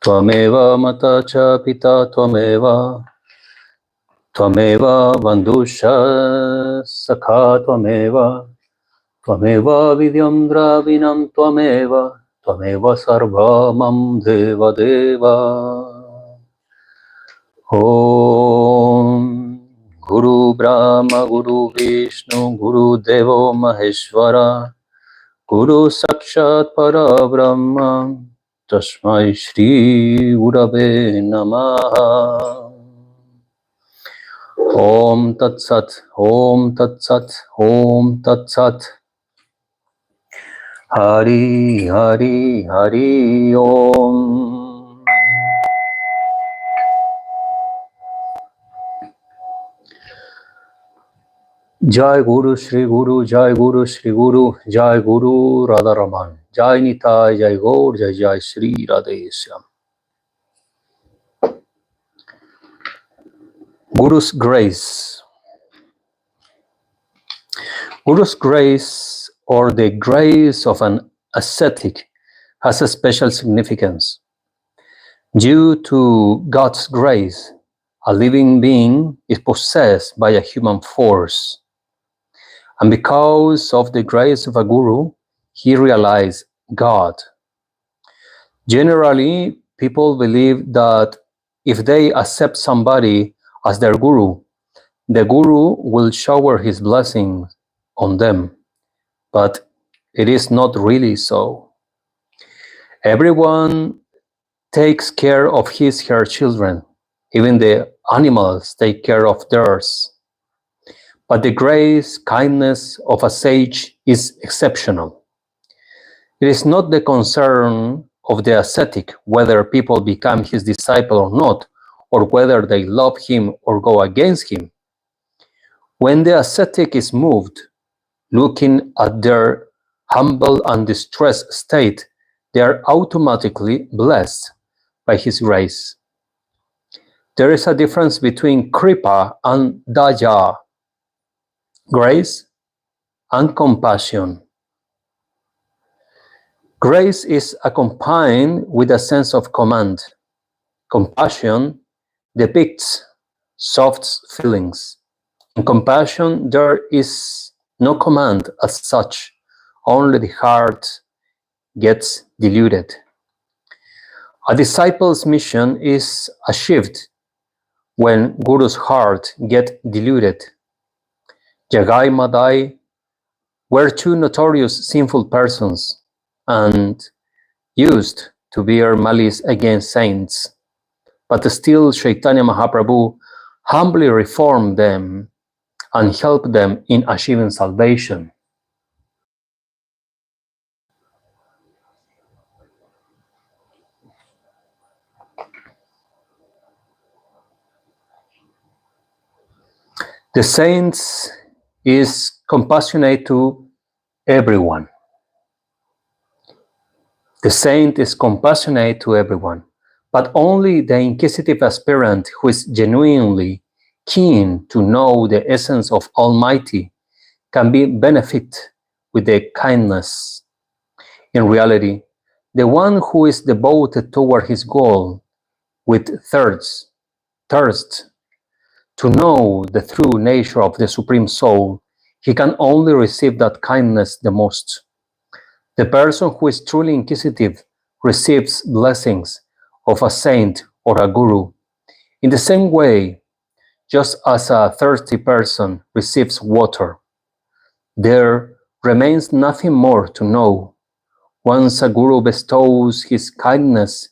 Tvameva mata cha pita tvameva bandhusha sakha tvameva vidyam dravinam tvameva sarvamam deva deva. Om Guru Brahma Guru Vishnu Guru Devo Maheshwara Guru Sakshat Parabrahma Tasmai Shri Gurave Namaha. Om Tat Sat, Om Tat Sat, Om Tat Sat. Hari Hari Hari Om. Jai Guru Shri Guru, Jai Guru Shri Guru, Jai Guru Radharaman, Jai Nitai, Jai Gaur, Jai Jai Sri Radheshyam. Guru's grace. Guru's grace, or the grace of an ascetic, has a special significance. Due to God's grace, a living being is possessed by a human force. And because of the grace of a guru, he realized God. Generally, people believe that if they accept somebody as their guru, the guru will shower his blessing on them. But it is not really so. Everyone takes care of her children. Even the animals take care of theirs. But the grace, kindness of a sage is exceptional. It is not the concern of the ascetic whether people become his disciple or not, or whether they love him or go against him. When the ascetic is moved, looking at their humble and distressed state, they are automatically blessed by his grace. There is a difference between kripa and daya, grace and compassion. Grace is accompanied with a sense of command. Compassion depicts soft feelings. In compassion, there is no command as such, only the heart gets diluted. A disciple's mission is achieved when Guru's heart gets diluted. Jagai Madai were two notorious sinful persons and used to bear malice against saints. But still Chaitanya Mahaprabhu humbly reformed them and helped them in achieving salvation. The saints is compassionate to everyone. The saint is compassionate to everyone, but only the inquisitive aspirant who is genuinely keen to know the essence of Almighty can be benefit with their kindness. In reality, the one who is devoted toward his goal with thirst to know the true nature of the Supreme Soul, he can only receive that kindness the most. The person who is truly inquisitive receives blessings of a saint or a guru. In the same way, just as a thirsty person receives water, there remains nothing more to know. Once a guru bestows his kindness,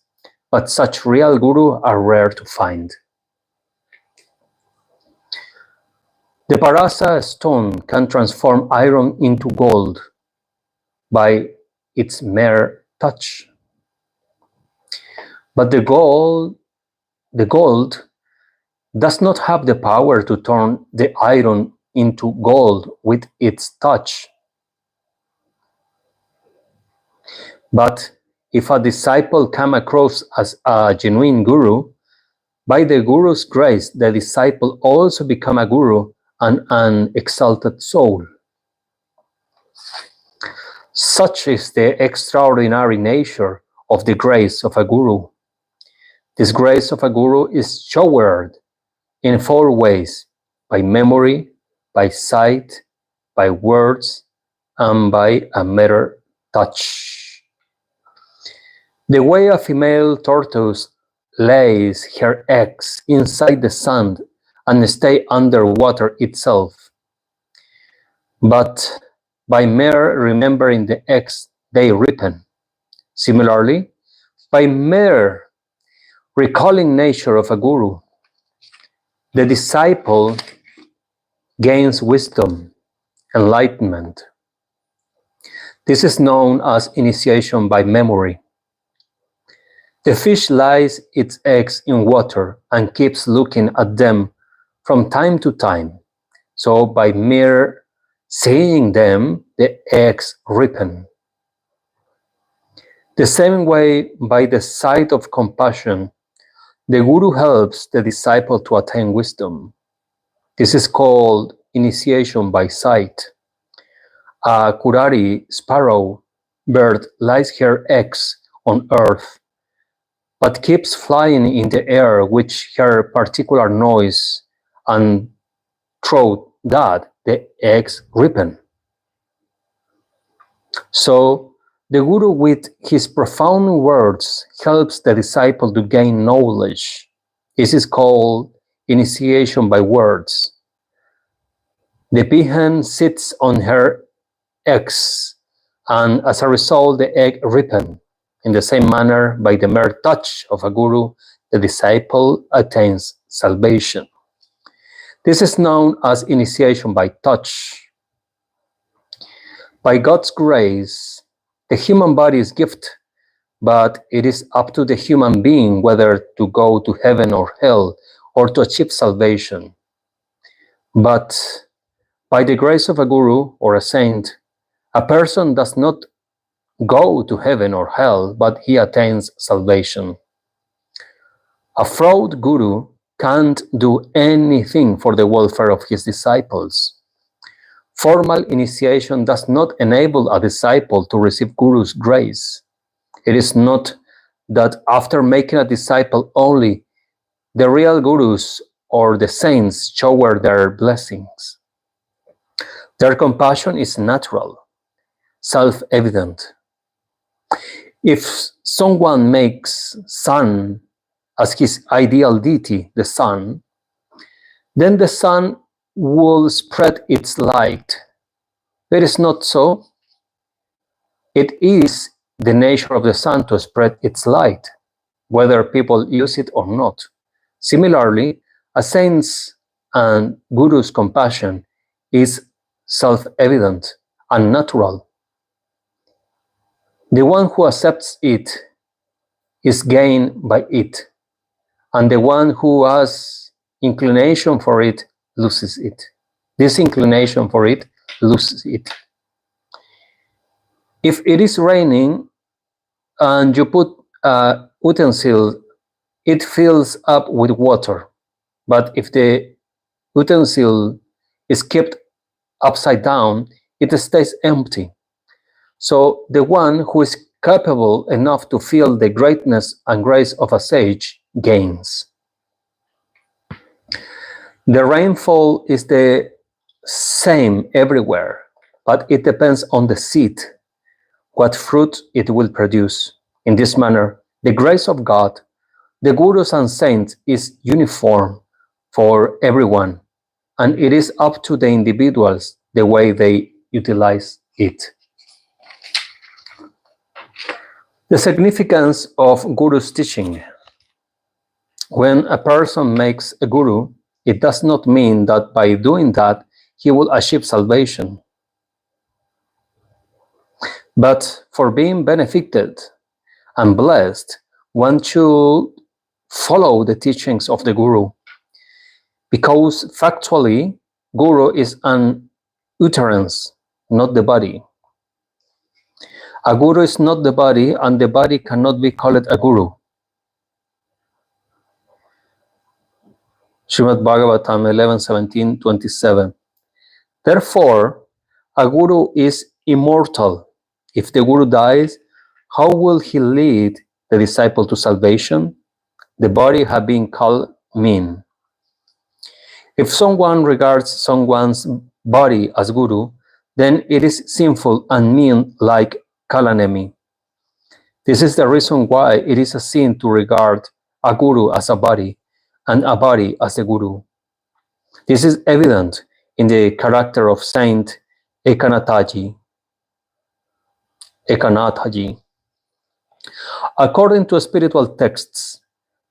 but such real guru are rare to find. The Parasa stone can transform iron into gold by its mere touch. But the gold does not have the power to turn the iron into gold with its touch. But if a disciple come across as a genuine guru, by the guru's grace, the disciple also become a guru and an exalted soul. Such is the extraordinary nature of the grace of a guru. This grace of a guru is showered in 4 ways: by memory, by sight, by words, and by a mere touch. The way a female tortoise lays her eggs inside the sand and stays underwater itself, but by mere remembering the eggs they ripen. Similarly, by mere recalling nature of a guru, the disciple gains wisdom, enlightenment. This is known as initiation by memory. The fish lays its eggs in water and keeps looking at them from time to time. So by mere seeing them, the eggs ripen. The same way, by the sight of compassion, the guru helps the disciple to attain wisdom. This is called initiation by sight. A curari sparrow bird lays her eggs on earth, but keeps flying in the air with her particular noise, and through that the eggs ripen. So the guru, with his profound words, helps the disciple to gain knowledge. This is called initiation by words. The peahen sits on her eggs, and as a result the egg ripen. In the same manner, by the mere touch of a guru, the disciple attains salvation. This is known as initiation by touch. By God's grace, the human body is gift, but it is up to the human being whether to go to heaven or hell, or to achieve salvation. But by the grace of a guru or a saint, a person does not go to heaven or hell, but he attains salvation. A fraud guru can't do anything for the welfare of his disciples. Formal initiation does not enable a disciple to receive guru's grace. It is not that after making a disciple only, the real gurus or the saints shower their blessings. Their compassion is natural, self-evident. If someone makes sun as his ideal deity, the sun, then the sun will spread its light. It is not so. It is the nature of the sun to spread its light, whether people use it or not. Similarly, a saint's and guru's compassion is self-evident and natural. The one who accepts it is gained by it, and the one who has inclination for it loses it. This inclination for it loses it. If it is raining and you put a utensil, it fills up with water. But if the utensil is kept upside down, it stays empty. So the one who is capable enough to feel the greatness and grace of a sage gains. The rainfall is the same everywhere, but it depends on the seed, what fruit it will produce. In this manner, the grace of God, the gurus and saints, is uniform for everyone, and it is up to the individuals the way they utilize it. The significance of guru's teaching. When a person makes a guru, it does not mean that by doing that he will achieve salvation. But for being benefited and blessed, one should follow the teachings of the guru, because factually, guru is an utterance, not the body. A guru is not the body, and the body cannot be called a guru. Srimad Bhagavatam 11:17-27. Therefore, a guru is immortal. If the guru dies, how will he lead the disciple to salvation? the body had been called mean. If someone regards someone's body as guru, then it is sinful and mean like Kalanemi. This is the reason why it is a sin to regard a guru as a body and a body as a guru. This is evident in the character of Saint Ekanathaji. According to spiritual texts,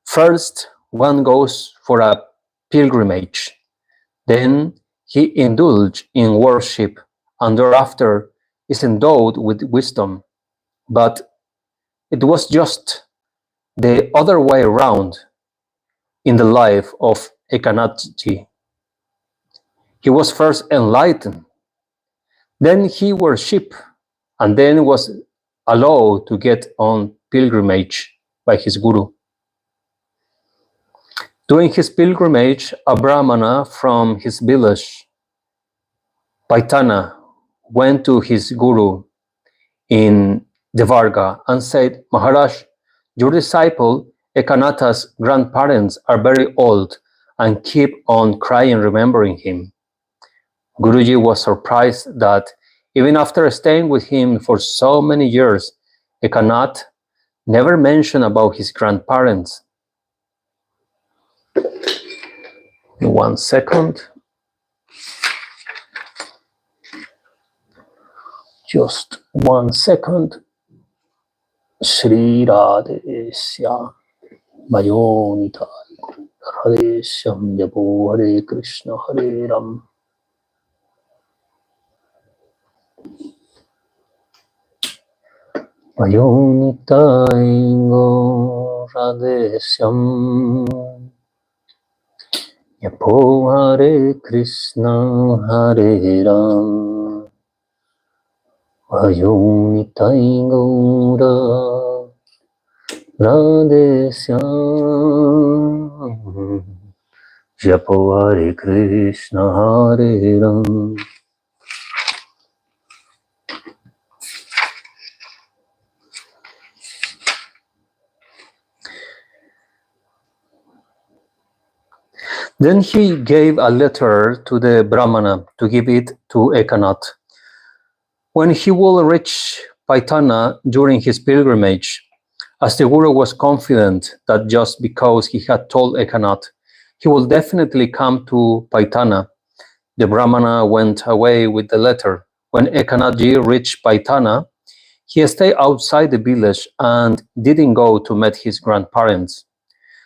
first one goes for a pilgrimage, then he indulges in worship, and thereafter is endowed with wisdom. But it was just the other way around in the life of Ekanatji. He was first enlightened, then he worshipped, and then was allowed to get on pilgrimage by his guru. During his pilgrimage, a Brahmana from his village, Paitana, went to his guru in Devarga and said, Maharaj, your disciple Ekanatha's grandparents are very old and keep on crying remembering him. Guruji was surprised that even after staying with him for so many years, Ekanath never mentioned about his grandparents. One second. Just 1 second. Sri Radheshyam Mayonita Radheshyam Japo Hare Krishna Hare Ram. Mayonita Ingo Radheshyam Japo Hare Krishna Hare Ram. Mayonita Ingo Radheshyam Japo Hare Krishna Hare Ram. Then he gave a letter to the Brahmana to give it to Ekanath. When he will reach Paitana during his pilgrimage, as the Guru was confident that just because he had told Ekanath, he will definitely come to Paitana, the Brahmana went away with the letter. When Ekanathji reached Paitana, he stayed outside the village and didn't go to meet his grandparents.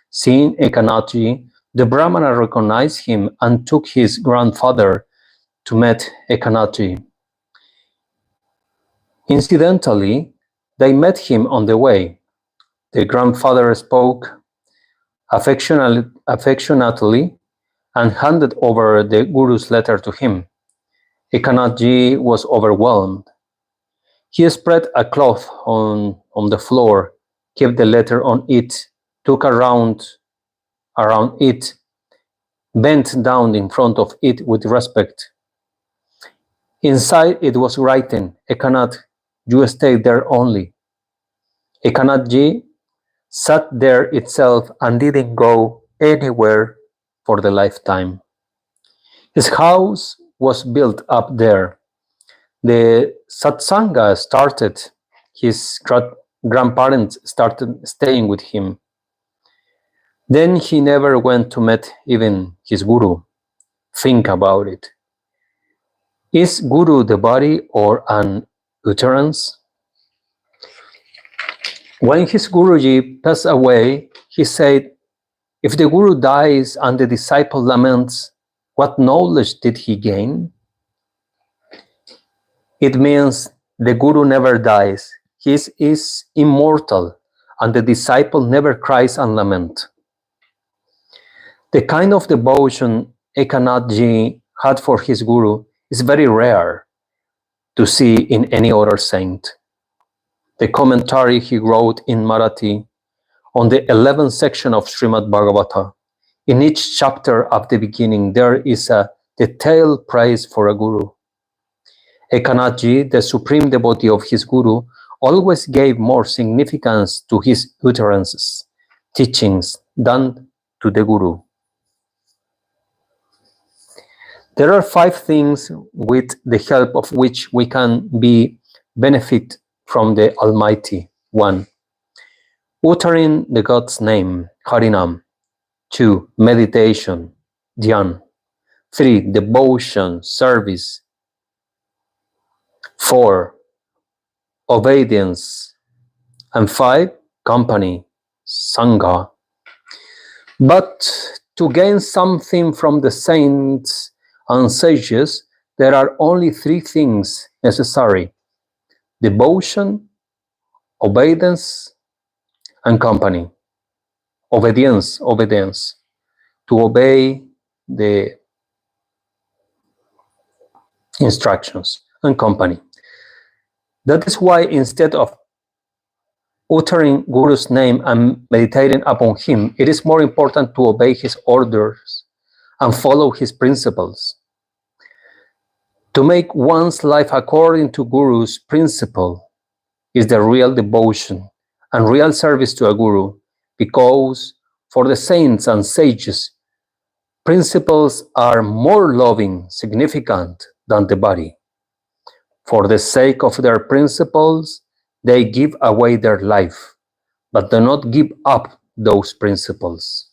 Seeing Ekanathji, the Brahmana recognized him and took his grandfather to meet Ekanathji. Incidentally, they met him on the way. The grandfather spoke affectionately and handed over the Guru's letter to him. Ekanathji was overwhelmed. He spread a cloth on the floor, kept the letter on it, took around it, bent down in front of it with respect. Inside it was written, Ekanath, you stay there only. Ekanathji sat there itself and didn't go anywhere for the lifetime. His house was built up there. The satsanga started. His grandparents started staying with him. Then he never went to meet even his guru. Think about it. Is guru the body or an utterance? When his Guruji passed away, he said, if the Guru dies and the disciple laments, what knowledge did he gain? It means the Guru never dies. He is immortal, and the disciple never cries and laments. The kind of devotion Ekanathji had for his Guru is very rare to see in any other saint. The commentary he wrote in Marathi on the 11th section of Srimad Bhagavata. In each chapter at the beginning, there is a detailed praise for a Guru. Ekanathji, the supreme devotee of his Guru, always gave more significance to his utterances, teachings, than to the Guru. There are 5 things with the help of which we can benefit from the Almighty. 1. Uttering the God's name, Harinama. 2. Meditation, Dhyan. 3. Devotion, service. 4. Obedience. And 5. Company, Sangha. But to gain something from the saints and sages, there are only 3 things necessary: devotion, obedience, and company. Obedience, to obey the instructions, and company. That is why instead of uttering Guru's name and meditating upon him, it is more important to obey his orders and follow his principles. To make one's life according to Guru's principle is the real devotion and real service to a Guru, because for the saints and sages, principles are more loving, significant than the body. For the sake of their principles, they give away their life, but do not give up those principles.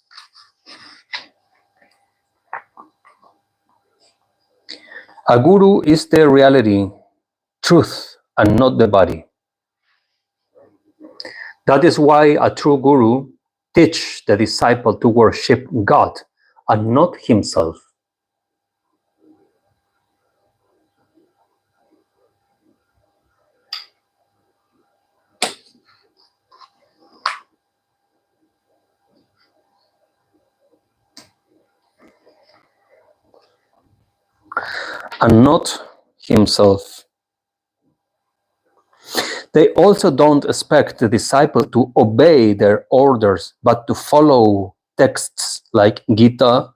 A Guru is the reality, truth, and not the body. That is why a true Guru teaches the disciple to worship God and not himself. And not himself. They also don't expect the disciple to obey their orders, but to follow texts like Gita,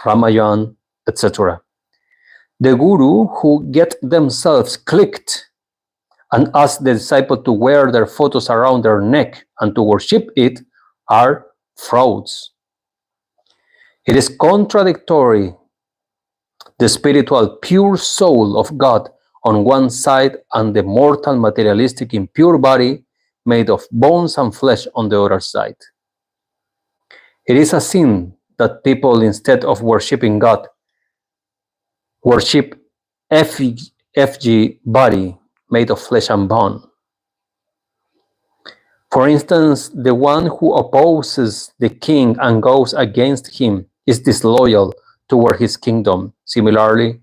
Ramayana, etc. The Guru who get themselves clicked and ask the disciple to wear their photos around their neck and to worship it are frauds. It is contradictory. The spiritual pure soul of God on one side and the mortal materialistic impure body made of bones and flesh on the other side. It is a sin that people, instead of worshipping God, worship FG body made of flesh and bone. For instance, the one who opposes the king and goes against him is disloyal toward his kingdom. Similarly,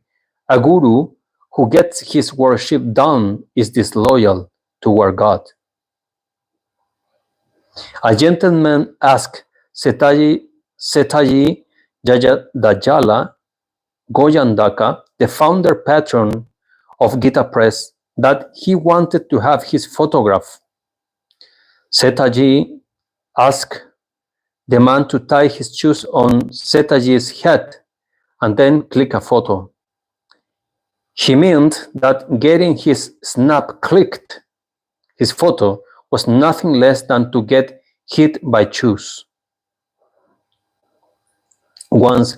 a Guru who gets his worship done is disloyal toward God. A gentleman asked Setaji Dajala Goyandaka, the founder patron of Gita Press, that he wanted to have his photograph. Setaji asked the man to tie his shoes on Setaji's head and then click a photo. He meant that getting his snap clicked, his photo, was nothing less than to get hit by shoes. Once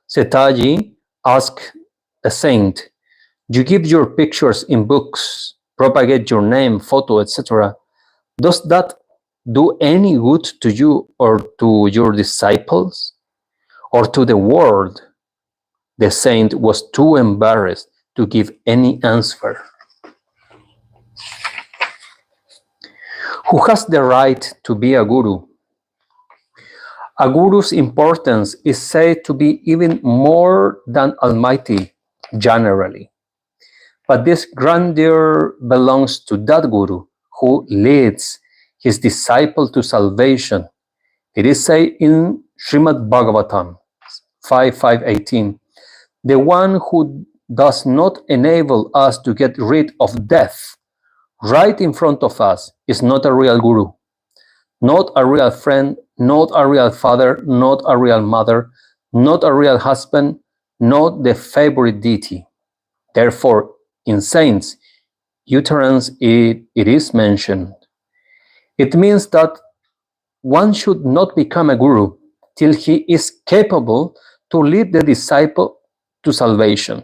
Setaji asked a saint, "You give your pictures in books, propagate your name, photo, etc. Does that do any good to you or to your disciples or to the world?" The saint was too embarrassed to give any answer. Who has the right to be a Guru? A Guru's importance is said to be even more than Almighty generally. But this grandeur belongs to that Guru who leads his disciple to salvation. It is said in Srimad Bhagavatam 5.5.18, the one who does not enable us to get rid of death right in front of us is not a real Guru, not a real friend, not a real father, not a real mother, not a real husband, not the favorite deity. Therefore, in saints, utterance it is mentioned. It means that one should not become a guru till he is capable to lead the disciple to salvation,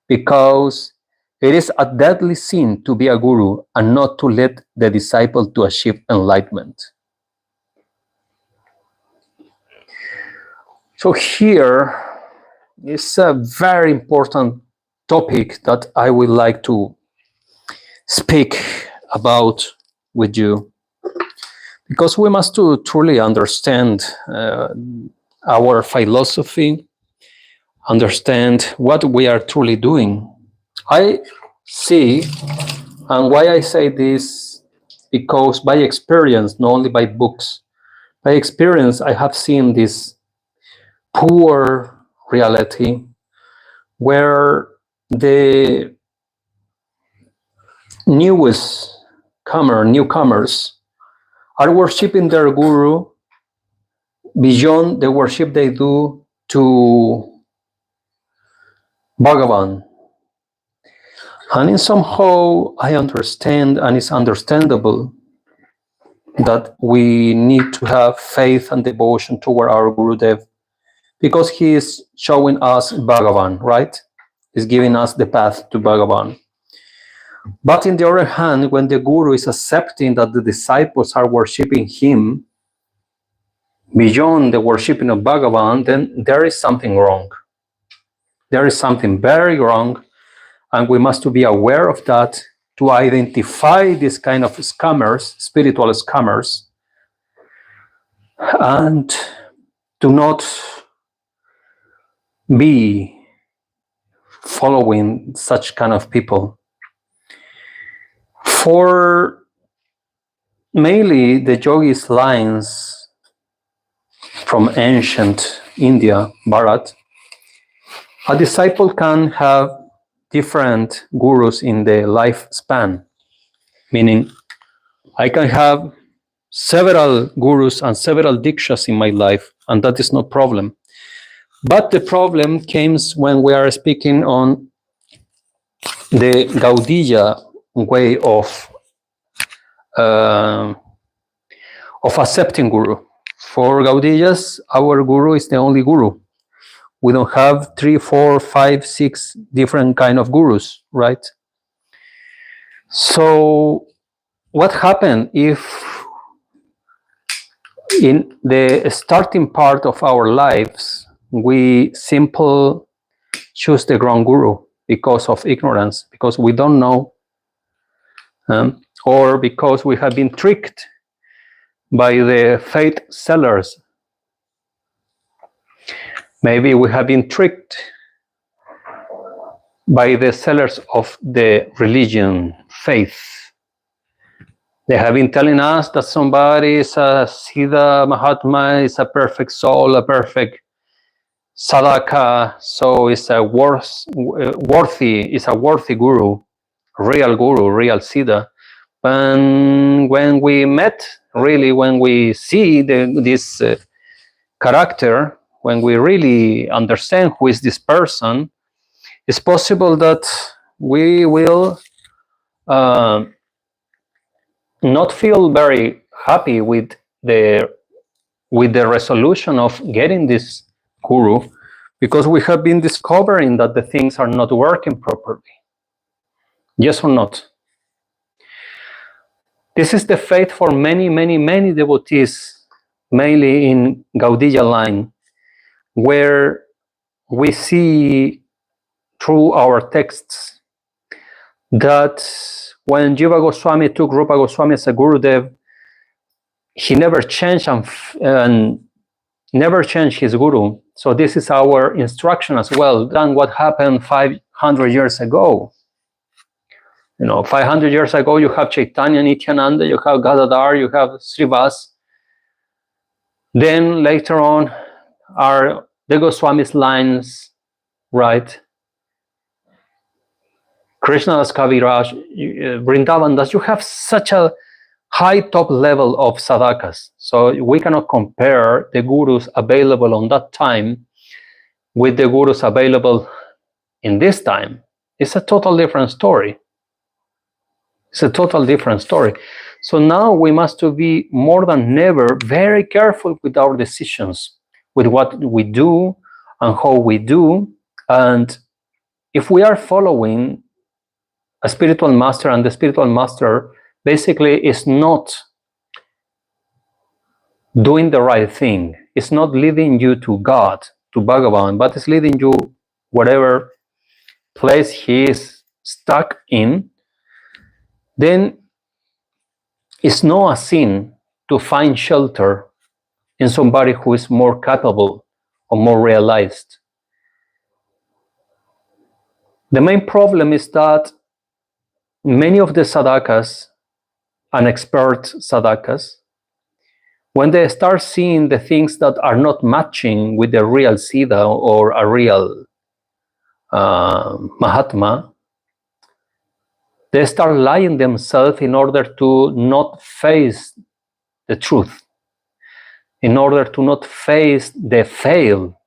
because it is a deadly sin to be a guru and not to lead the disciple to achieve enlightenment. So here is a very important topic that I would like to speak about with you, because we must truly understand our philosophy, understand what we are truly doing. I see, and why I say this, because by experience, not only by books, by experience, I have seen this poor reality where the newcomers are worshipping their guru beyond the worship they do to Bhagavan. And in somehow I understand, and it's understandable, that we need to have faith and devotion toward our Gurudev, because he is showing us Bhagavan, right? He's giving us the path to Bhagavan. But on the other hand, when the Guru is accepting that the disciples are worshipping him beyond the worshipping of Bhagavan, then there is something wrong. There is something very wrong, and we must be aware of that to identify this kind of scammers, spiritual scammers, and to not be following such kind of people. For mainly the yogis' lines from ancient India, Bharat, a disciple can have different gurus in the lifespan, meaning I can have several gurus and several dikshas in my life, and that is no problem. But the problem comes when we are speaking on the Gaudiya way of accepting guru. For Gaudiyas, our guru is the only guru. We don't have 3, 4, 5, 6 different kind of gurus, right? So what happened if in the starting part of our lives we simply choose the wrong guru because of ignorance, because we don't know, or because we have been tricked by the faith sellers? Maybe we have been tricked by the sellers of the religion, faith. They have been telling us that somebody is a Siddha Mahatma, is a perfect soul, a perfect sadhaka, so it's a worthy guru, real Siddha. And when we met, really, when we see this character, when we really understand who is this person, it's possible that we will not feel very happy with the resolution of getting this guru, because we have been discovering that the things are not working properly. Yes or not? This is the fate for many devotees, mainly in Gaudiya line, where we see through our texts that when Jiva Goswami took Rupa Goswami as a Gurudev, he never changed and never changed his guru. So this is our instruction as well. Than what happened 500 years ago. 500 years ago, you have Chaitanya, Nityananda, you have Gadadhar, you have Srivas. Then later on are the Goswami's lines, right? Krishna Das Kaviraj, Vrindavan Das. You have such a high top level of sadhakas. So we cannot compare the gurus available on that time with the gurus available in this time. It's a total different story. It's a total different story. So now we must to be more than ever very careful with our decisions, with what we do and how we do. And if we are following a spiritual master, and the spiritual master basically is not doing the right thing, it's not leading you to God, to Bhagavan, but it's leading you whatever place he is stuck in, then it's not a sin to find shelter in somebody who is more capable or more realized. The main problem is that many of the sadhakas and expert sadhakas, when they start seeing the things that are not matching with the real siddha or a real Mahatma, they start lying themselves in order to not face the truth, in order to not face the fail.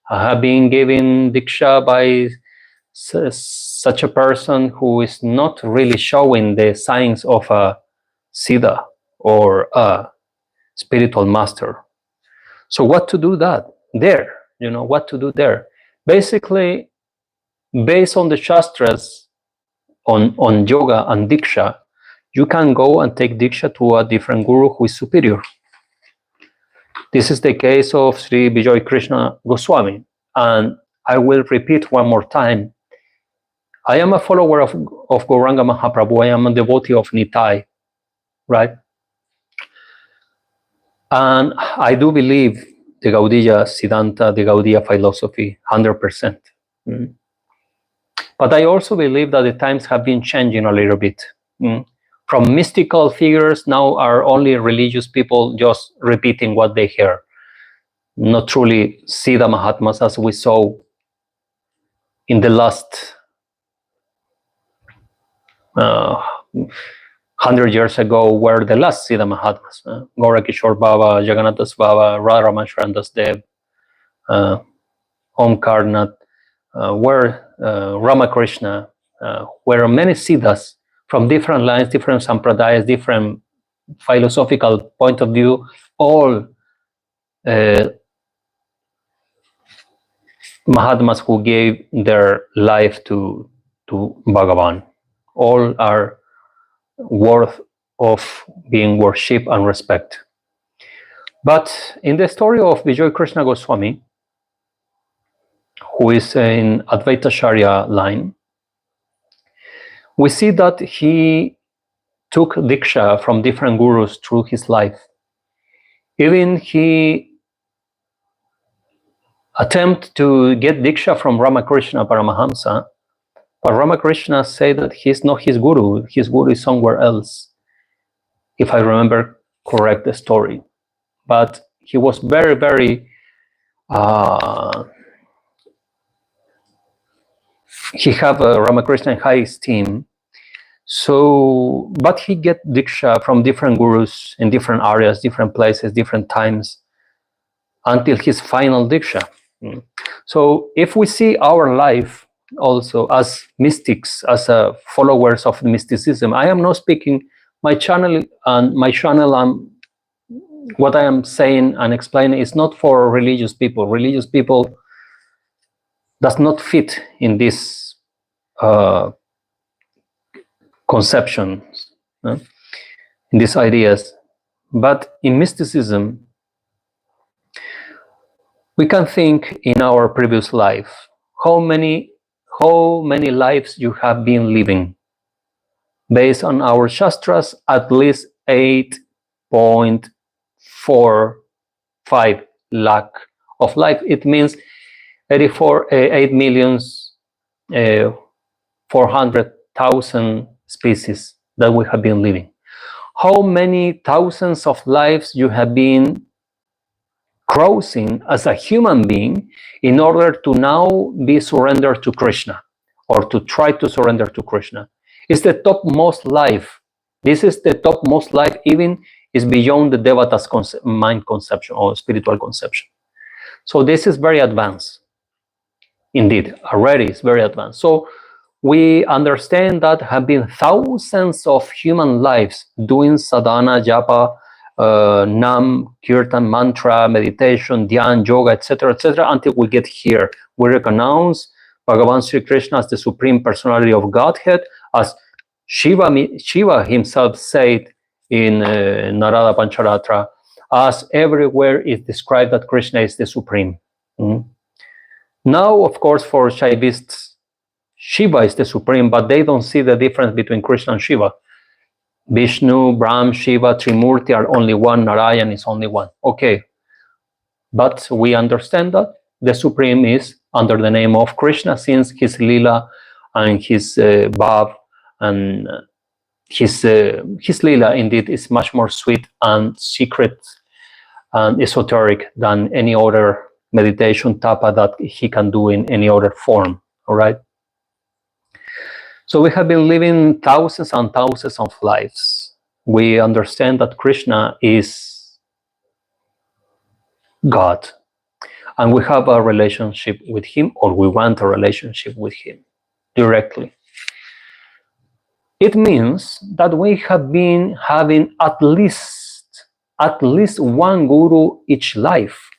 I have been given diksha by such a person who is not really showing the signs of a siddha or a spiritual master. So what to do that there? What to do there? Basically, based on the shastras, on yoga and diksha, you can go and take diksha to a different guru who is superior. This is the case of Sri Vijay Krishna Goswami. And I will repeat one more time. I am a follower of Gauranga Mahaprabhu. I am a devotee of Nitai, right? And I do believe the Gaudiya Siddhanta, the Gaudiya philosophy, 100%. But I also believe that the times have been changing a little bit. From mystical figures now are only religious people just repeating what they hear. Not truly Siddha Mahatmas as we saw in the last 100 years ago, were the last Siddha Mahatmas. Gaurakishore Baba, Jagannath Baba, Radharaman Sharandas Dev, Om Karnat, were Ramakrishna, were many Siddhas from different lines, different sampradayas, different philosophical point of view, all Mahatmas who gave their life to Bhagavan. All are worth of being worshipped and respect. But in the story of Vijay Krishna Goswami, who is in Advaita Acharya line, we see that he took diksha from different gurus through his life. Even he attempted to get diksha from Ramakrishna Paramahamsa, but Ramakrishna said that he's not his guru is somewhere else, if I remember correct the story. But he was very, very he have Ramakrishna in high esteem. So, but he get diksha from different gurus in different areas, different places, different times, until his final diksha. So if we see our life also as mystics, as followers of mysticism, I am not speaking my channel, what I am saying and explaining is not for religious people. Religious people does not fit in this conceptions, in these ideas. But in mysticism, we can think in our previous life, how many lives you have been living. Based on our shastras, at least 8.45 lakh of life. It means 8,400,000 species that we have been living. How many thousands of lives you have been crossing as a human being in order to now be surrendered to Krishna, or to try to surrender to Krishna. It's the topmost life. This is the topmost life, even is beyond the Devata's mind conception or spiritual conception. So this is very advanced. Indeed, already it's very advanced. So we understand that have been thousands of human lives doing sadhana, japa, nam, kirtan, mantra, meditation, dhyan, yoga, etc., until we get here. We recognize Bhagavan Sri Krishna as the Supreme Personality of Godhead, as Shiva himself said in Narada Pancharatra, as everywhere is described that Krishna is the Supreme. Now, of course, for Shaivists, Shiva is the Supreme, but they don't see the difference between Krishna and Shiva. Vishnu, Brahm, Shiva, Trimurti are only one, Narayan is only one. Okay, but we understand that the Supreme is under the name of Krishna, since his Lila and his Bhav and his Lila indeed is much more sweet and secret and esoteric than any other meditation tapa that he can do in any other form. All right. So we have been living thousands and thousands of lives. We understand that Krishna is God, and we have a relationship with him, or we want a relationship with him directly. It means that we have been having at least one guru each life.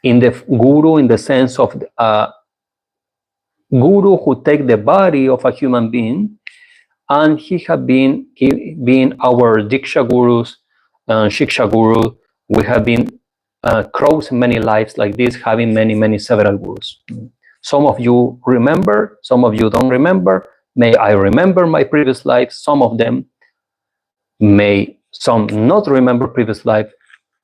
In the guru, in the sense of guru who take the body of a human being, and he have been our Diksha gurus, Shiksha guru. We have been crossing many lives like this, having many several gurus. Some of you remember, some of you don't remember. May I remember my previous life. Some of them may some not remember previous life.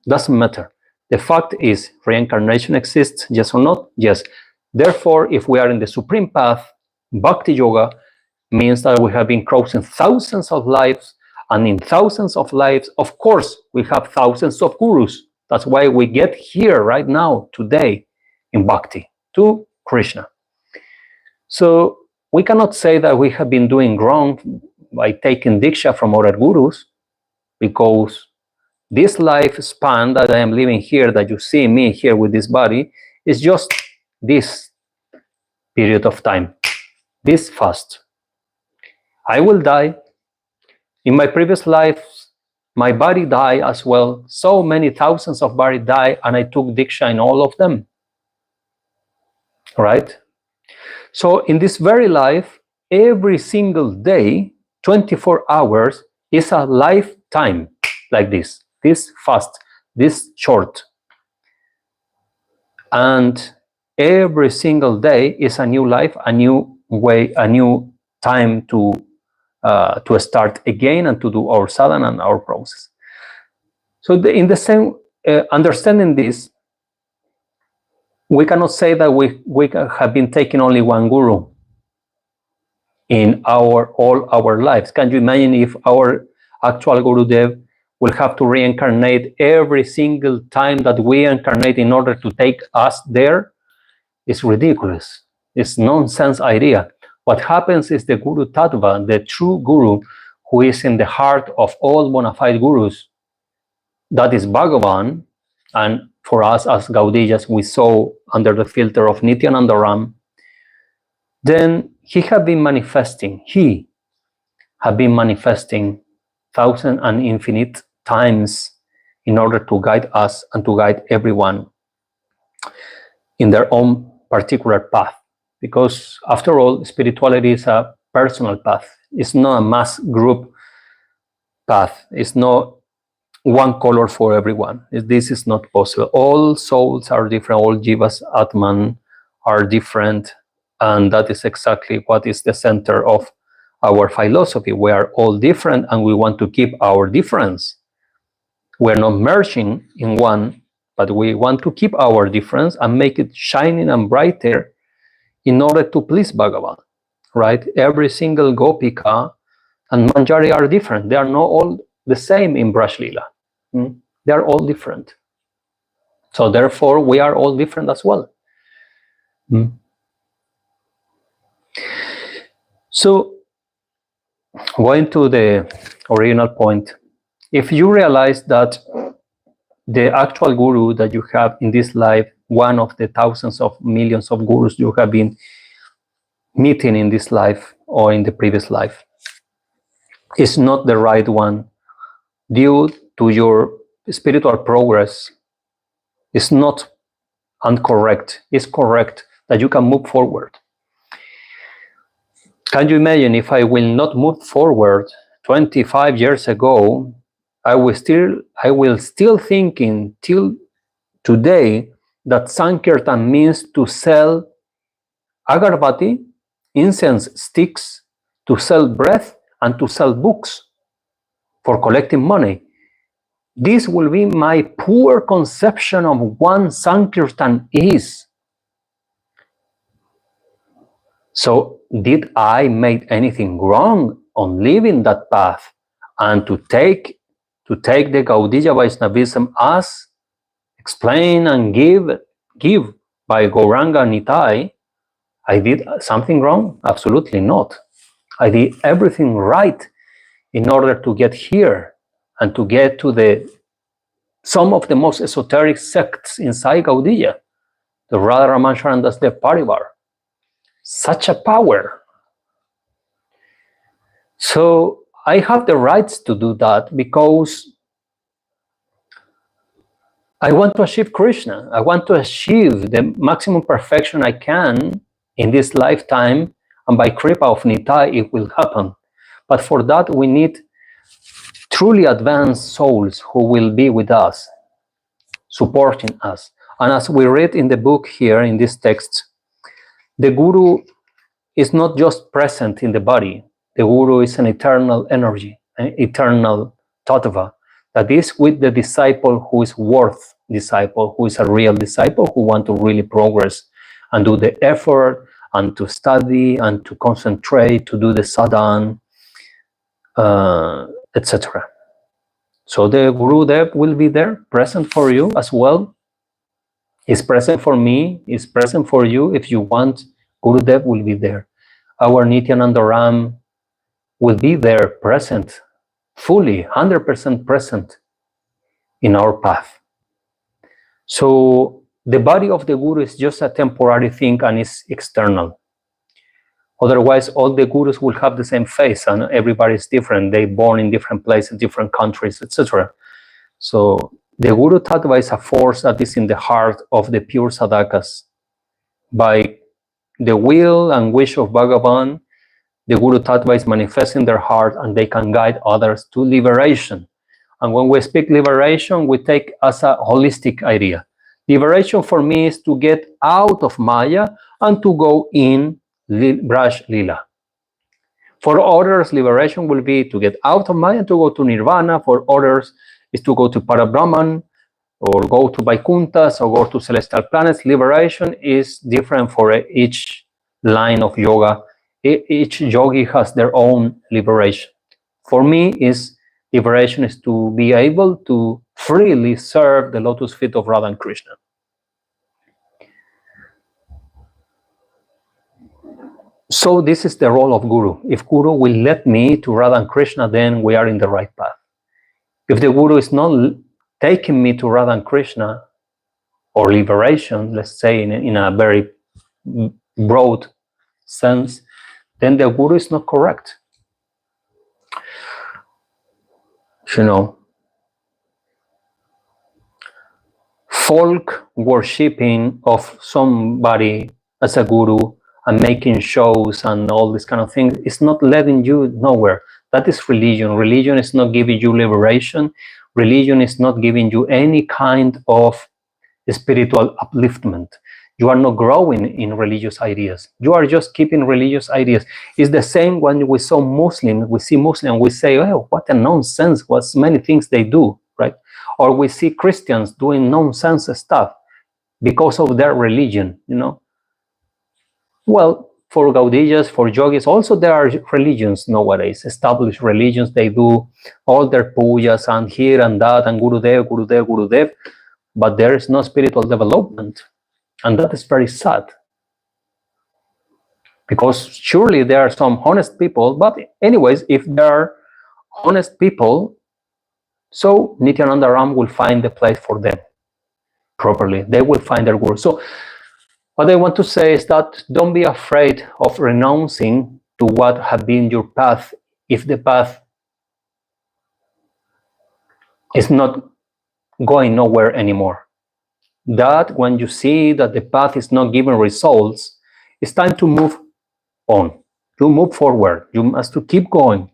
Doesn't matter. The fact is, reincarnation exists, yes or not? Yes. Therefore, if we are in the supreme path, bhakti yoga means that we have been crossing thousands of lives, and in thousands of lives, of course, we have thousands of gurus. That's why we get here right now, today, in bhakti, to Krishna. So we cannot say that we have been doing wrong by taking diksha from other gurus, because this lifespan that I am living here, that you see me here with this body, is just this period of time, this fast. I will die. In my previous life, my body died as well. So many thousands of bodies died, and I took diksha in all of them. Right? So in this very life, every single day, 24 hours, is a lifetime like this fast, this short. And every single day is a new life, a new way, a new time to start again and to do our sadhana and our process. So in the same understanding this, we cannot say that we have been taking only one guru in all our lives. Can you imagine if our actual Gurudev will have to reincarnate every single time that we incarnate in order to take us there? It's ridiculous. It's nonsense idea. What happens is the Guru Tattva, the true Guru, who is in the heart of all bona fide gurus, that is Bhagavan. And for us as Gaudiyas, we saw under the filter of Nityananda Ram, then he had been manifesting thousand and infinite times in order to guide us and to guide everyone in their own particular path. Because after all, spirituality is a personal path. It's not a mass group path. It's not one color for everyone. This is not possible. All souls are different. All jivas, atman, are different. And that is exactly what is the center of our philosophy. We are all different, and we want to keep our difference. We're not merging in one, but we want to keep our difference and make it shining and brighter in order to please Bhagavan, right? Every single Gopika and Manjari are different. They are not all the same in Braj Lila. They are all different. So therefore, we are all different as well. So, going to the original point, if you realize that the actual guru that you have in this life, one of the thousands of millions of gurus you have been meeting in this life or in the previous life is not the right one due to your spiritual progress. It's not incorrect, it's correct that you can move forward. Can you imagine if I will not move forward 25 years ago, I will still thinking till today that Sankirtan means to sell agarbati, incense sticks, to sell breath, and to sell books for collecting money. This will be my poor conception of what Sankirtan is. So did I make anything wrong on leaving that path and to take the Gaudiya Vaishnavism as explained and give by Gauranga Nitai? I did something wrong? Absolutely not. I did everything right in order to get here and to get to some of the most esoteric sects inside Gaudiya, the Radharaman Sharandas Dev Parivar. Such a power. So I have the rights to do that because I want to achieve Krishna. I want to achieve the maximum perfection I can in this lifetime, and by Kripa of Nitai it will happen. But for that we need truly advanced souls who will be with us, supporting us. And as we read in the book here in this text, the Guru is not just present in the body. The Guru is an eternal energy, an eternal tattva that is with the disciple who is worth disciple, who is a real disciple, who want to really progress and do the effort and to study and to concentrate, to do the sadhan, etc. So the Guru Dev will be there, present for you as well. Is present for me, is present for you. If you want, Guru Dev will be there. Our Nityananda Ram will be there, present, fully, 100% present in our path. So the body of the Guru is just a temporary thing and is external. Otherwise, all the Gurus will have the same face and everybody is different. They're born in different places, different countries, etc. So the Guru Tattva is a force that is in the heart of the pure sadhakas. By the will and wish of Bhagavan, the Guru Tattva is manifesting their heart and they can guide others to liberation. And when we speak liberation, we take as a holistic idea. Liberation for me is to get out of Maya and to go in Braj Lila. For others, liberation will be to get out of Maya and to go to Nirvana. For others, is to go to Parabrahman or go to Vaikunthas or go to celestial planets. Liberation is different for each line of yoga. Each yogi has their own liberation. For me, liberation is to be able to freely serve the lotus feet of Radha and Krishna. So this is the role of Guru. If Guru will let me to Radha and Krishna, then we are in the right path. If the Guru is not taking me to Radha and Krishna, or liberation, let's say in a very broad sense, then the Guru is not correct. You know, folk worshipping of somebody as a Guru and making shows and all this kind of thing is not leading you nowhere. That is religion. Religion is not giving you liberation. Religion is not giving you any kind of spiritual upliftment. You are not growing in religious ideas. You are just keeping religious ideas. It's the same when we see Muslim, we say, oh, what a nonsense, what many things they do, right? Or we see Christians doing nonsense stuff because of their religion, you know. Well, for Gaudiyas, for yogis, also there are religions nowadays, established religions. They do all their pujas and here and that and Gurudev, Gurudev, Gurudev, but there is no spiritual development. And that is very sad. Because surely there are some honest people, but anyways, if there are honest people, so Nityananda Ram will find the place for them properly. They will find their Guru. So What I want to say is that don't be afraid of renouncing to what had been your path if the path is not going nowhere anymore. That when you see that the path is not giving results, it's time to move on, to move forward. You must to keep going.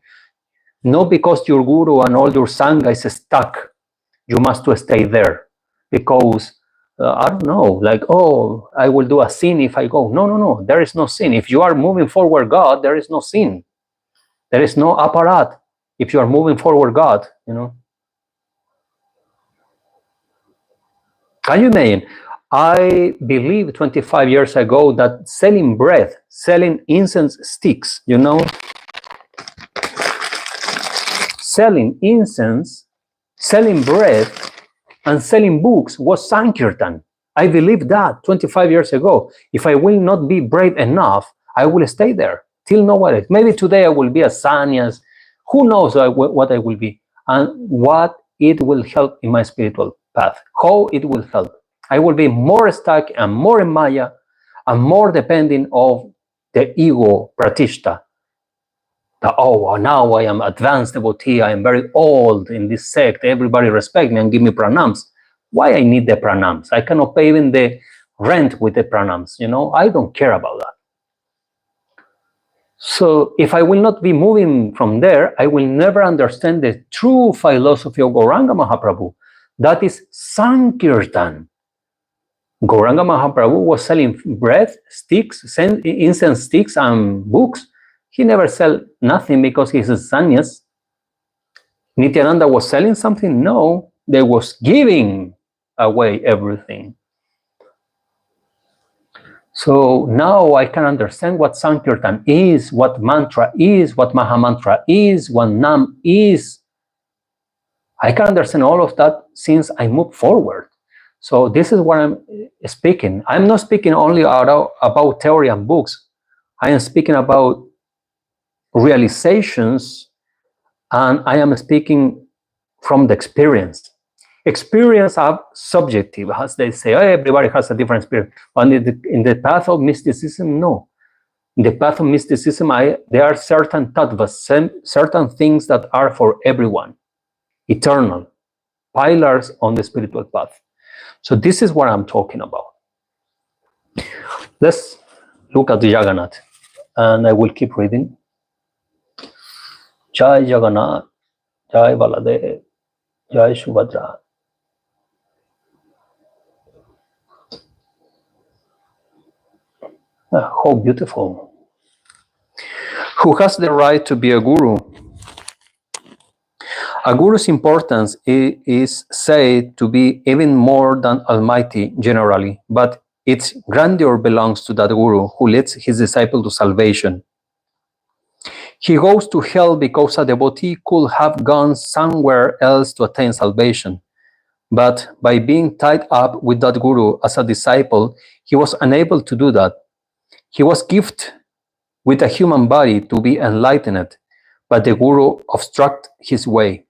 Not because your guru and all your sangha is stuck, you must to stay there. Because, I don't know, like, oh, I will do a sin if I go. No, no, no, there is no sin. If you are moving forward God, there is no sin. There is no aparat. If you are moving forward God, you know. Can you imagine? I believe 25 years ago that selling bread, selling incense sticks, you know, selling incense, selling bread, and selling books was Sankirtan. I believed that 25 years ago. If I will not be brave enough, I will stay there till nowhere. Maybe today I will be a sannyas. Who knows what I will be and what it will help in my spiritual path, how it will help. I will be more stuck and more in Maya and more depending of the ego pratishta. Oh, now I am advanced devotee, I am very old in this sect, everybody respect me and give me pranams. Why I need the pranams? I cannot pay even the rent with the pranams, you know? I don't care about that. So if I will not be moving from there, I will never understand the true philosophy of Gauranga Mahaprabhu. That is Sankirtan. Gauranga Mahaprabhu was selling bread, sticks, incense sticks, and books. He never sell nothing because he's a sannyas. Nityananda was selling something? No, they was giving away everything. So now I can understand what Sankirtan is, what mantra is, what Mahamantra is, what Nam is. I can understand all of that since I move forward. So this is what I'm speaking. I'm not speaking only about theory and books. I am speaking about realizations, and I am speaking from the experience. Experience are subjective, as they say. Oh, everybody has a different experience. And in the path of mysticism, no. In the path of mysticism, there are certain tattvas, certain things that are for everyone, eternal, pillars on the spiritual path. So this is what I'm talking about. Let's look at the Jagannath, and I will keep reading. Jai Jagannath, Jai Baladev, Jai Subhadra. How beautiful. Who has the right to be a guru? A guru's importance is said to be even more than almighty generally, but its grandeur belongs to that guru who leads his disciple to salvation. He goes to hell because a devotee could have gone somewhere else to attain salvation. But by being tied up with that guru as a disciple, he was unable to do that. He was gifted with a human body to be enlightened, but the guru obstructs his way.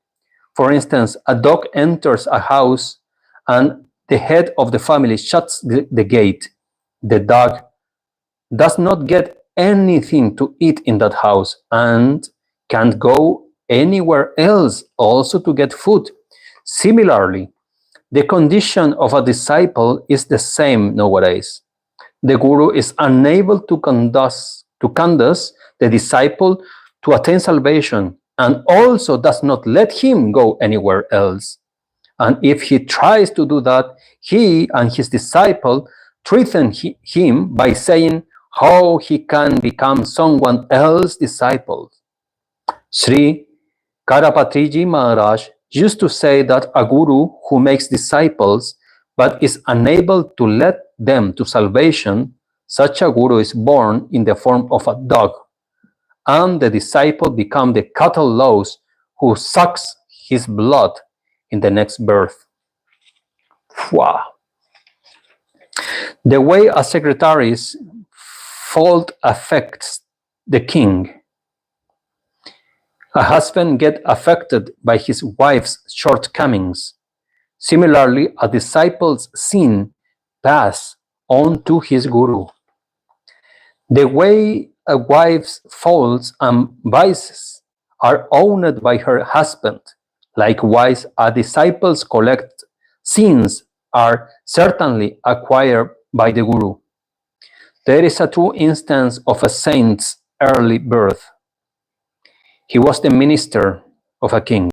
For instance, a dog enters a house and the head of the family shuts the gate. The dog does not get anything to eat in that house and can't go anywhere else also to get food. Similarly, the condition of a disciple is the same nowadays. The guru is unable to conduct the disciple to attain salvation and also does not let him go anywhere else. And if he tries to do that, he and his disciple threaten him by saying how he can become someone else's disciple. Sri Karapatriji Maharaj used to say that a guru who makes disciples but is unable to lead them to salvation, such a guru is born in the form of a dog, and the disciple becomes the cattle louse who sucks his blood in the next birth. Wow. The way a secretary's fault affects the king. A husband gets affected by his wife's shortcomings. Similarly, a disciple's sin passes onto his guru. The way a wife's faults and vices are owned by her husband, likewise a disciple's collect sins are certainly acquired by the guru. There is a true instance of a saint's early birth. He was the minister of a king.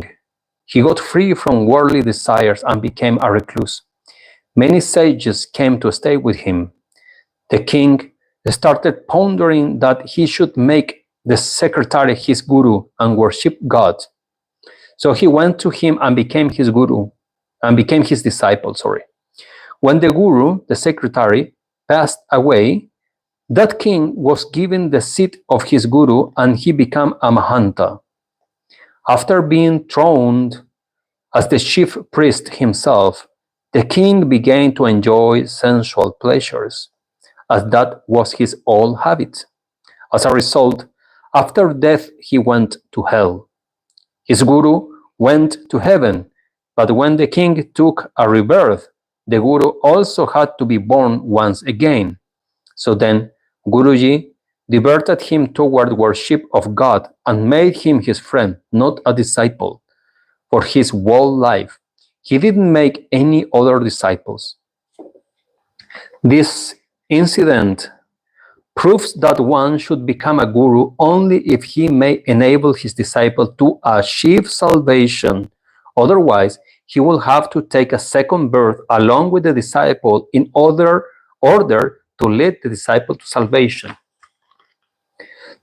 He got free from worldly desires and became a recluse. Many sages came to stay with him. The king started pondering that he should make the secretary his guru and worship God. So he went to him and became his guru, and became his disciple, When the guru, the secretary, passed away, that king was given the seat of his guru and he became a mahanta. After being throned as the chief priest himself, the king began to enjoy sensual pleasures, as that was his old habit. As a result, after death he went to hell. His guru went to heaven, but when the king took a rebirth, the guru also had to be born once again. So then Guruji diverted him toward worship of God and made him his friend, not a disciple. For his whole life, he didn't make any other disciples. This incident proves that one should become a guru only if he may enable his disciple to achieve salvation. Otherwise, he will have to take a second birth along with the disciple in order to lead the disciple to salvation.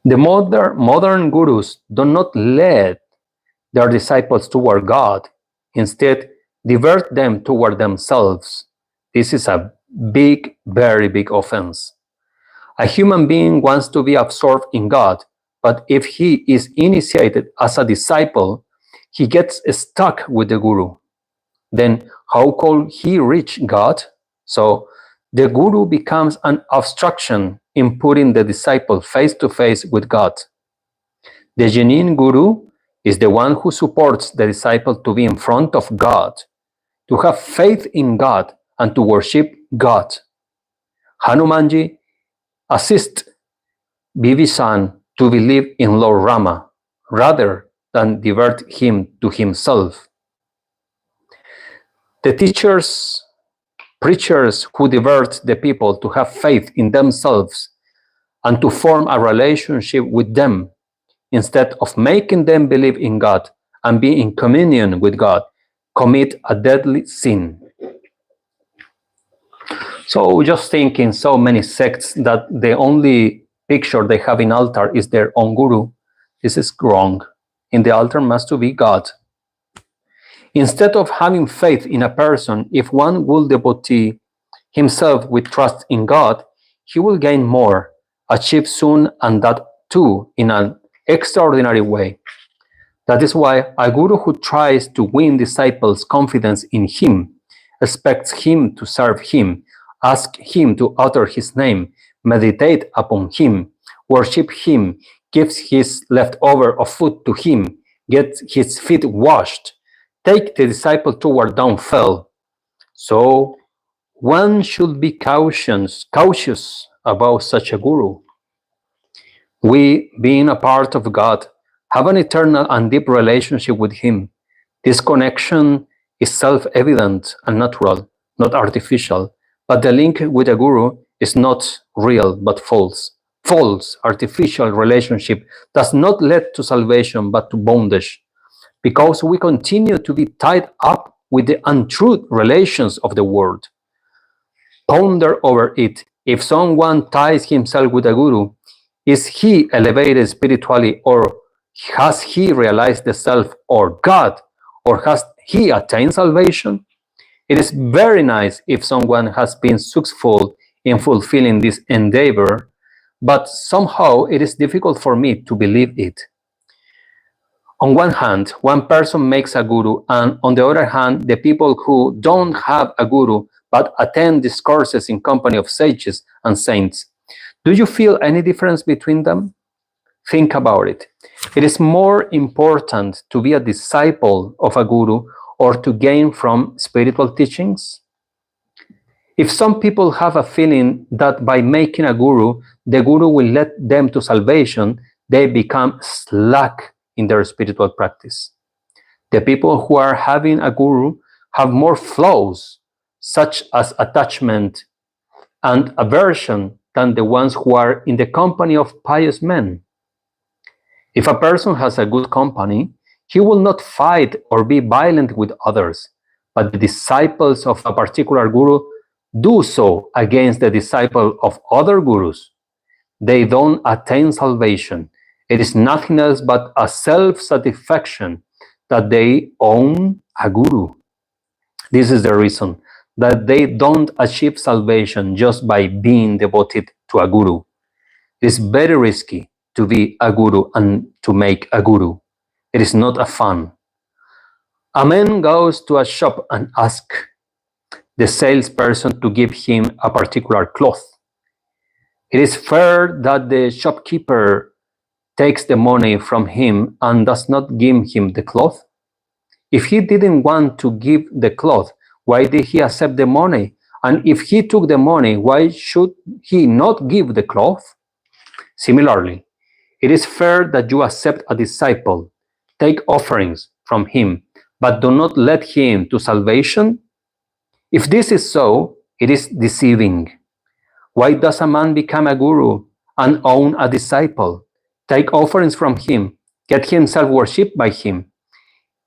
The modern gurus do not lead their disciples toward God, instead divert them toward themselves. This is a big, very big offense. A human being wants to be absorbed in God, but if he is initiated as a disciple, he gets stuck with the guru. Then how could he reach God? So the guru becomes an obstruction in putting the disciple face to face with God. The genuine guru is the one who supports the disciple to be in front of God, to have faith in God, and to worship God. Hanumanji assists Bibhishan to believe in Lord Rama rather than divert him to himself. The preachers who divert the people to have faith in themselves and to form a relationship with them instead of making them believe in God and be in communion with God commit a deadly sin. So just think in so many sects that the only picture they have in altar is their own guru. This is wrong. In the altar must to be God. Instead of having faith in a person, if one will devotee himself with trust in God, he will gain more, achieve soon, and that too in an extraordinary way. That is why a guru who tries to win disciples' confidence in him, expects him to serve him, ask him to utter his name, meditate upon him, worship him, gives his leftover of food to him, gets his feet washed, take the disciple toward downfall. So one should be cautious about such a guru. We, being a part of God, have an eternal and deep relationship with Him. This connection is self-evident and natural, not artificial, but the link with a guru is not real but false. False, artificial relationship does not lead to salvation but to bondage, because we continue to be tied up with the untruth relations of the world. Ponder over it. If someone ties himself with a guru, is he elevated spiritually, or has he realized the self or God, or has he attained salvation? It is very nice if someone has been successful in fulfilling this endeavor, but somehow it is difficult for me to believe it. On one hand, one person makes a guru, and on the other hand, the people who don't have a guru but attend discourses in company of sages and saints. Do you feel any difference between them? Think about it. It is more important to be a disciple of a guru or to gain from spiritual teachings? If some people have a feeling that by making a guru, the guru will lead them to salvation, they become slack in their spiritual practice. The people who are having a guru have more flaws, such as attachment and aversion, than the ones who are in the company of pious men. If a person has a good company, he will not fight or be violent with others, but the disciples of a particular guru do so against the disciple of other gurus. They don't attain salvation. It is nothing else but a self-satisfaction that they own a guru. This is the reason that they don't achieve salvation just by being devoted to a guru. It is very risky to be a guru and to make a guru. It is not a fun. A man goes to a shop and asks the salesperson to give him a particular cloth. It is fair that the shopkeeper takes the money from him and does not give him the cloth. If he didn't want to give the cloth, why did he accept the money? And if he took the money, why should he not give the cloth? Similarly, it is fair that you accept a disciple, take offerings from him, but do not lead him to salvation. If this is so, it is deceiving. Why does a man become a guru and own a disciple, take offerings from him, get himself worshipped by him?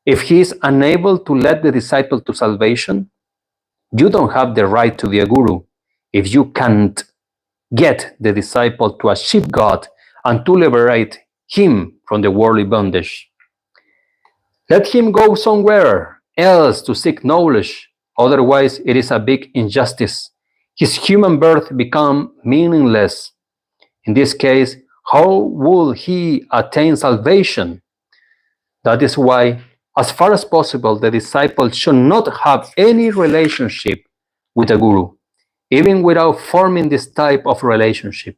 If he is unable to lead the disciple to salvation, you don't have the right to be a guru if you can't get the disciple to achieve God and to liberate him from the worldly bondage. Let him go somewhere else to seek knowledge, otherwise it is a big injustice. His human birth become meaningless. In this case, how will he attain salvation? That is why, as far as possible, the disciple should not have any relationship with a guru, even without forming this type of relationship.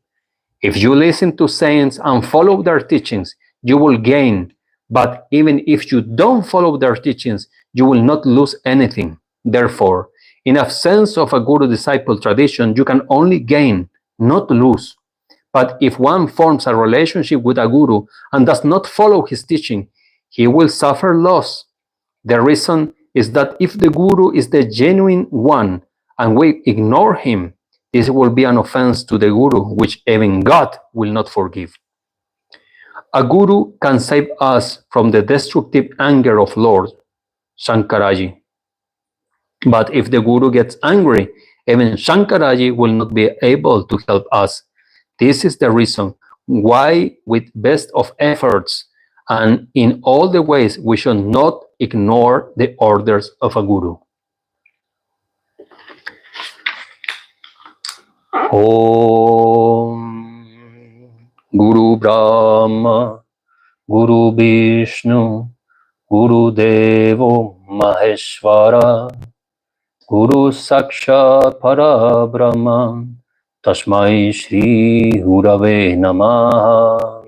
If you listen to saints and follow their teachings, you will gain. But even if you don't follow their teachings, you will not lose anything. Therefore, in absence of a guru-disciple tradition, you can only gain, not lose. But if one forms a relationship with a guru and does not follow his teaching, he will suffer loss. The reason is that if the guru is the genuine one and we ignore him, this will be an offense to the guru, which even God will not forgive. A guru can save us from the destructive anger of Lord Shankaraji. But if the guru gets angry, even Shankaraji will not be able to help us. This is the reason why, with best of efforts and in all the ways, we should not ignore the orders of a guru. Om Guru Brahma Guru Vishnu Guru Devo Maheshwara Guru Sakshat Para Brahma Tasmai Shri Gurave Namaha.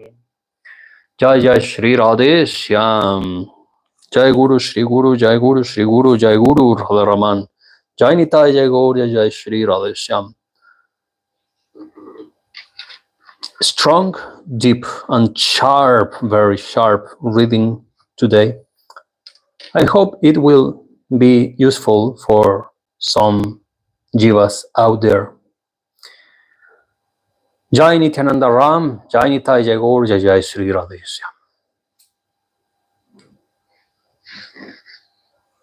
Jai Sri Radheshyam. Jai Guru Shri Guru, Jai Guru Shri Guru, Jai Guru Radharaman. Jai Nitai Jai Gaudiya, Jai Sri Radheshyam. Strong, deep, and sharp, very sharp reading today. I hope it will be useful for some jivas out there. Jai Nityananda Ram, Jai Nitai Jai Gaudiya, Jai Sri Radheshyam.